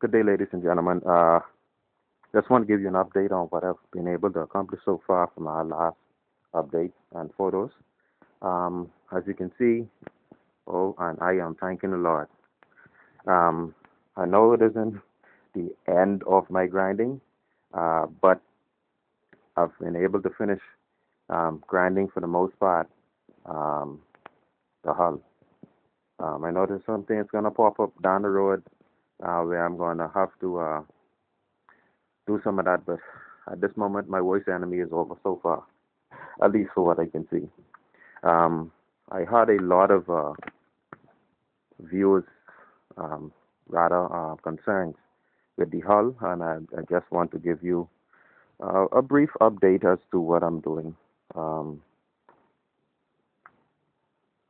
Good day, ladies and gentlemen. Just want to give you an update on what I've been able to accomplish so far from our last update and photos. As you can see, and I am thanking the Lord. I know it isn't the end of my grinding, but I've been able to finish grinding for the most part the hull. I know there's something that's going to pop up down the road where I'm going to have to do some of that, but at this moment, my worst enemy is over so far, at least for what I can see. I had a lot of viewers, rather concerns with the hull, and I just want to give you a brief update as to what I'm doing.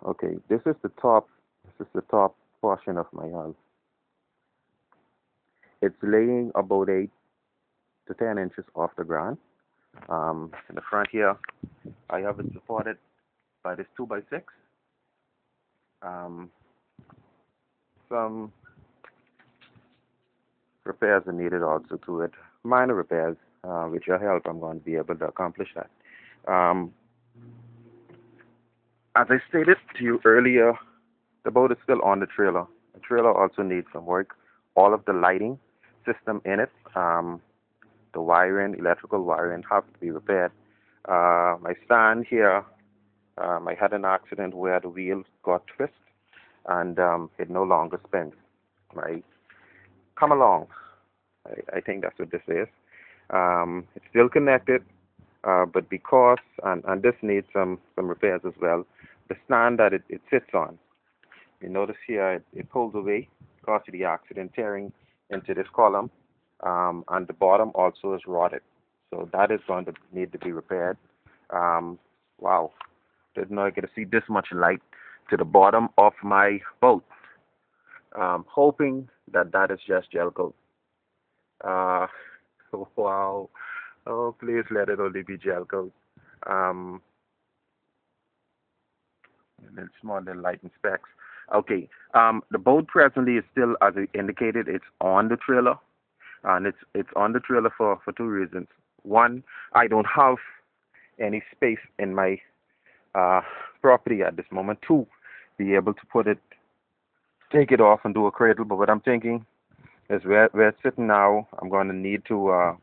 Okay, this is the top. This is the top portion of my hull. It's laying about 8 to 10 inches off the ground. In the front here, I have it supported by this 2x6. Some repairs are needed also to it. Minor repairs. With your help, I'm going to be able to accomplish that. As I stated to you earlier, the boat is still on the trailer. The trailer also needs some work. All of the lighting system in it, the wiring, electrical wiring, have to be repaired. My stand here, I had an accident where the wheel got twisted and it no longer spins. Right? Come along. I think that's what this is. It's still connected, but because, and this needs some repairs as well, the stand that it sits on, you notice here it pulls away because of the accident, tearing into this column, and the bottom also is rotted. So that is going to need to be repaired. Wow, didn't know I get to see this much light to the bottom of my boat. Hoping that is just gel coat. Wow. Oh, please let it only be gel coat. And then small little lighting specks. Okay. The boat presently is still, as I indicated, it's on the trailer, and it's on the trailer for two reasons. One, I don't have any space in my property at this moment to be able to take it off and do a cradle. But what I'm thinking is where it's sitting now, I'm going to need to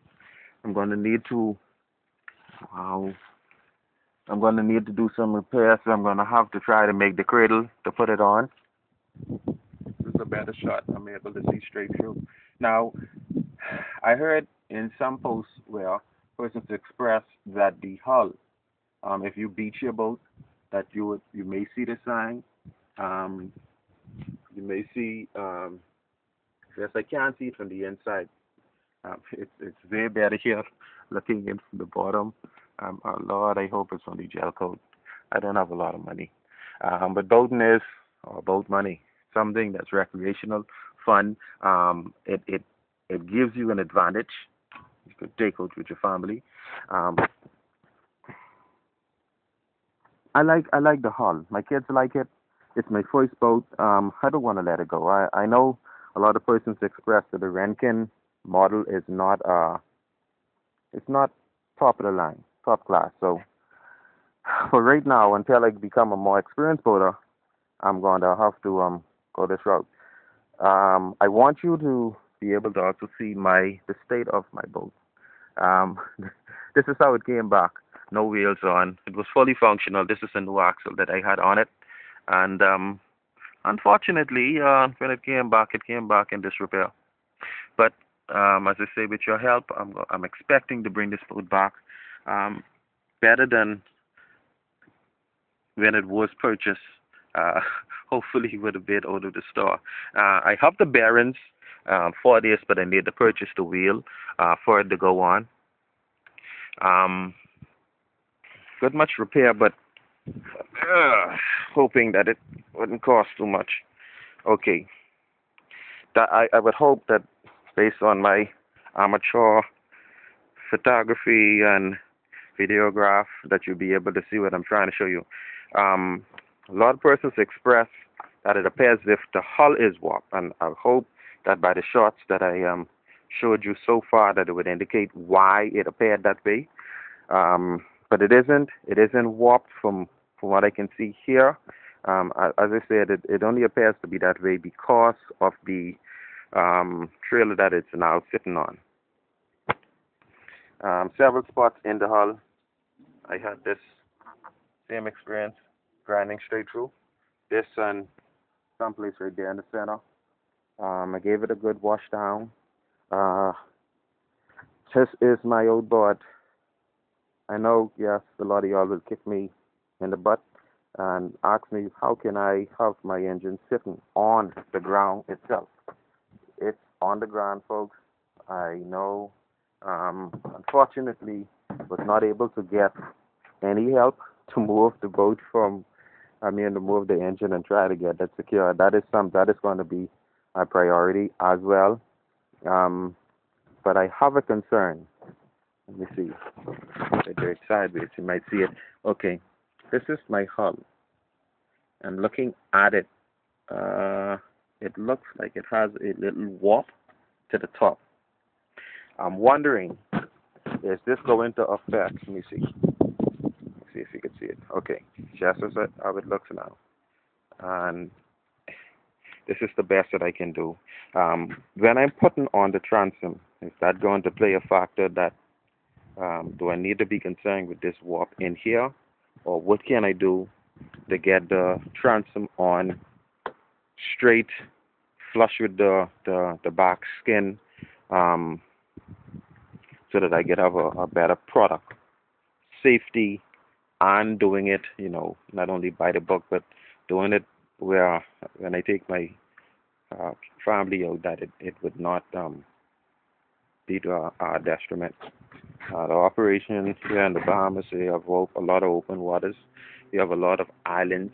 do some repairs. So I'm going to have to try to make the cradle to put it on. This is a better shot. I'm able to see straight through. Now, I heard in some posts where persons express that the hull, if you beach your boat, that you may see the sign. You may see, yes, I can't see it from the inside. It's way better here, looking in from the bottom. Oh Lord, I hope it's only gel coat. I don't have a lot of money, but boating is, or boat money, something that's recreational, fun. It gives you an advantage. You could take out with your family. I like the hull. My kids like it. It's my first boat. I don't want to let it go. I know a lot of persons express that the Renken model is not it's not top of the line, top class. So for right now, until I become a more experienced boater, I'm going to have to go this route. I want you to be able to also see the state of my boat. This is how it came back. No wheels on. It was fully functional. This is a new axle that I had on it, and unfortunately, when it came back in disrepair. But as I say, with your help, I'm expecting to bring this boat back better than when it was purchased. Hopefully, with a bit out of the store. I have the bearings for this, but I need to purchase the wheel for it to go on. Got much repair, but hoping that it wouldn't cost too much. Okay. That I would hope that based on my amateur photography and videograph that you'll be able to see what I'm trying to show you. A lot of persons express that it appears as if the hull is warped, and I hope that by the shots that I showed you so far, that it would indicate why it appeared that way. But it isn't. It isn't warped from what I can see here. As I said, it only appears to be that way because of the trailer that it's now sitting on. Several spots in the hull, I had this same experience grinding straight through. This and someplace right there in the center. I gave it a good wash down. Uh, this is my old board. I know, yes, a lot of y'all will kick me in the butt and ask me how can I have my engine sitting on the ground itself. It's on the ground, folks. I know. Unfortunately, was not able to get any help to move the boat from. To move the engine and try to get that secure. That is going to be my priority as well. Um, but I have a concern. Let me see. If I do it sideways, you might see it. Okay, this is my hull, and looking at it, uh, it looks like it has a little warp to the top. I'm wondering, is this going to affect? Let me see. See if you can see it. Okay, just as how it looks now, and this is the best that I can do. When I'm putting on the transom, is that going to play a factor that do I need to be concerned with this warp in here, or what can I do to get the transom on straight, flush with the back skin, um, so that I get have a better product, safety, and doing it, not only by the book, but doing it where when I take my family out, that it would not be to our detriment. The operation here in the Bahamas, we have a lot of open waters. We have a lot of islands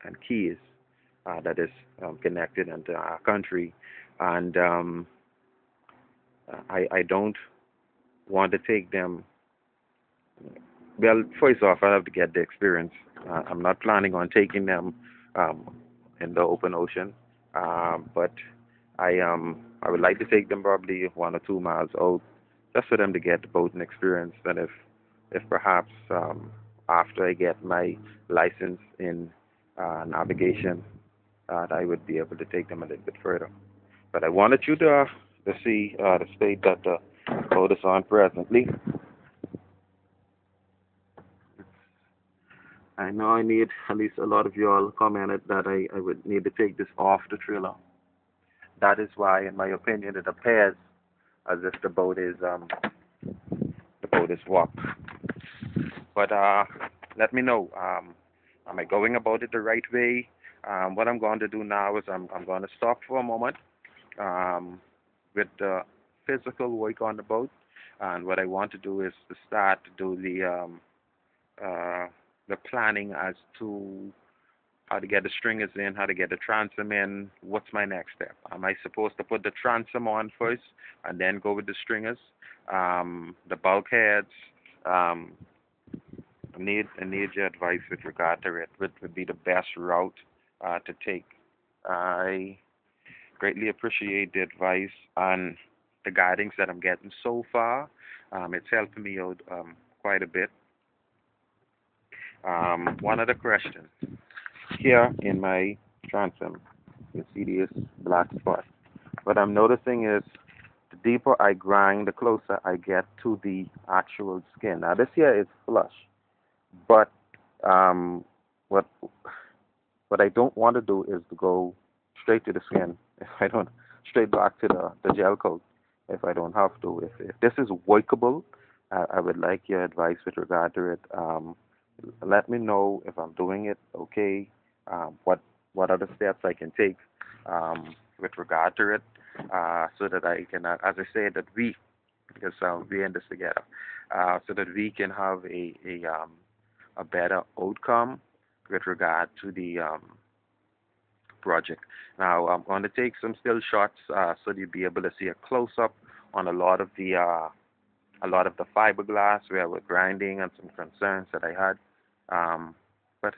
and keys that is connected into our country, and I don't want to take them. Well, first off, I have to get the experience. I'm not planning on taking them um, in the open ocean, but I would like to take them probably 1 or 2 miles out, just for them to get the boating experience. And if perhaps after I get my license in navigation, I would be able to take them a little bit further. But I wanted you to see the state that the boat is on presently. I know I need, at least a lot of you all commented that I would need to take this off the trailer. That is why, in my opinion, it appears as if the boat is warped. But let me know. Am I going about it the right way? What I'm going to do now is I'm going to stop for a moment um, with the physical work on the boat, and what I want to do is to start to do uh, the planning as to how to get the stringers in, how to get the transom in. What's my next step? Am I supposed to put the transom on first and then go with the stringers? The bulkheads. Um, I need your advice with regard to it. What would be the best route to take? I greatly appreciate the advice and the guidance that I'm getting so far. It's helping me out quite a bit. One other question. Here in my transom, you see this black spot. What I'm noticing is the deeper I grind, the closer I get to the actual skin. Now this here is flush, but um, what what I don't want to do is to go straight to the skin if I don't, straight back to the gel coat if I don't have to. If this is workable, I would like your advice with regard to it. Let me know if I'm doing it okay. What other steps I can take with regard to it, so that I can, as I say, that we, because we in this together, so that we can have a better outcome with regard to the project. Now I'm going to take some still shots so you'll be able to see a close up on a lot of the fiberglass where we're grinding and some concerns that I had. But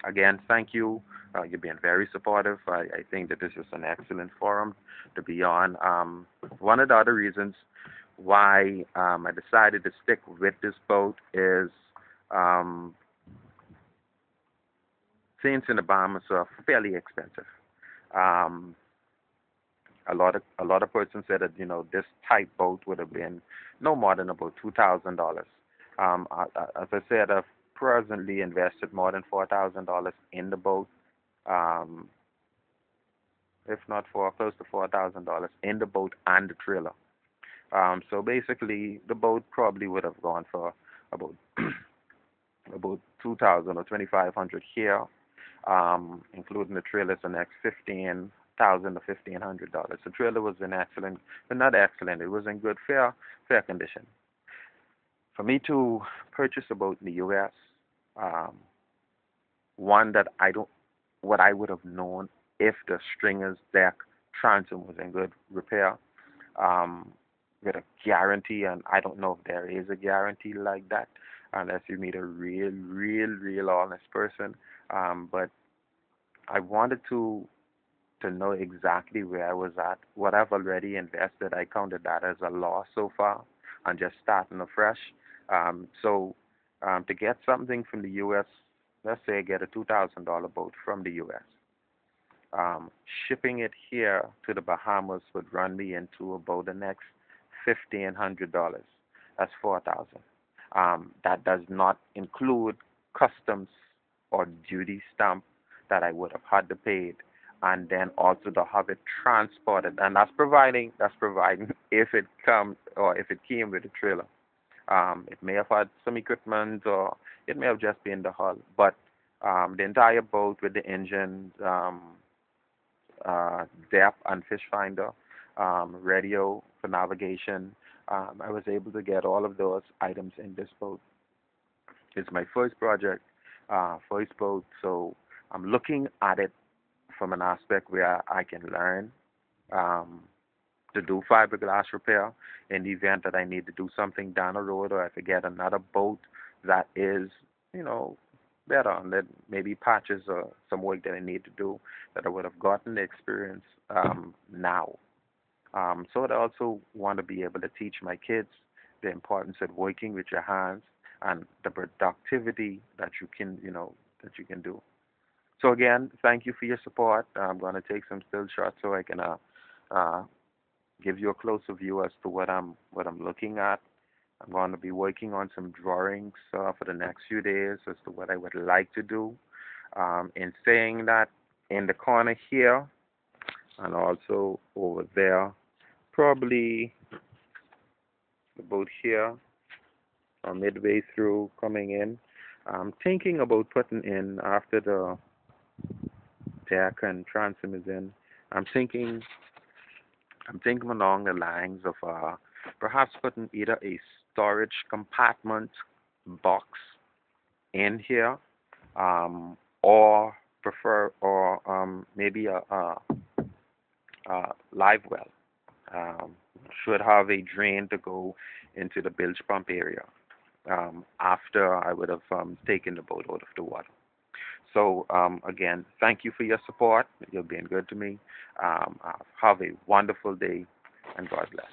Again, thank you. You've been very supportive. I think that this is an excellent forum to be on. One of the other reasons why I decided to stick with this boat is um, since in the Bahamas are fairly expensive. Um, a lot of persons said that this type boat would have been no more than about $2,000. As I said, I've presently invested more than $4,000 in the boat. Um, if not for close to $4,000 in the boat and the trailer. So basically, the boat probably would have gone for about about 2,000 or 2,500 here, including the trailer. It's the next 15,000 to $1,500. The trailer was in excellent, but not excellent. It was in good, fair condition. For me to purchase a boat in the U.S., um, one that I don't, what I would have known if the stringer's deck transom was in good repair, um, with a guarantee, and I don't know if there is a guarantee like that unless you meet a real honest person. But I wanted to know exactly where I was at. What I've already invested, I counted that as a loss so far. I'm just starting afresh. So to get something from the U.S., let's say I get a $2,000 boat from the U.S. Shipping it here to the Bahamas would run me into about the next $1,500. That's 4,000. That does not include customs or duty stamp that I would have had to pay, and then also to have it transported. And that's providing if it comes or if it came with a trailer. It may have had some equipment, or it may have just been the hull, but the entire boat with the engine, depth and fish finder, radio for navigation. I was able to get all of those items in this boat. It's my first project, first boat, so I'm looking at it from an aspect where I can learn um, to do fiberglass repair in the event that I need to do something down the road, or if I get another boat that is, you know, better, and that maybe patches or some work that I need to do, that I would have gotten the experience now. So I also want to be able to teach my kids the importance of working with your hands and the productivity that you can do. So again, thank you for your support. I'm going to take some still shots so I can uh, give you a closer view as to what I'm looking at. I'm going to be working on some drawings for the next few days as to what I would like to do. In saying that, in the corner here and also over there, probably about here or midway through coming in, I'm thinking about putting in after the deck and transom is in. I'm thinking I'm thinking along the lines of perhaps putting either a storage compartment box in here, or maybe a live well. Um, should have a drain to go into the bilge pump area after I would have taken the boat out of the water. So again, thank you for your support. You're being good to me. Have a wonderful day, and God bless.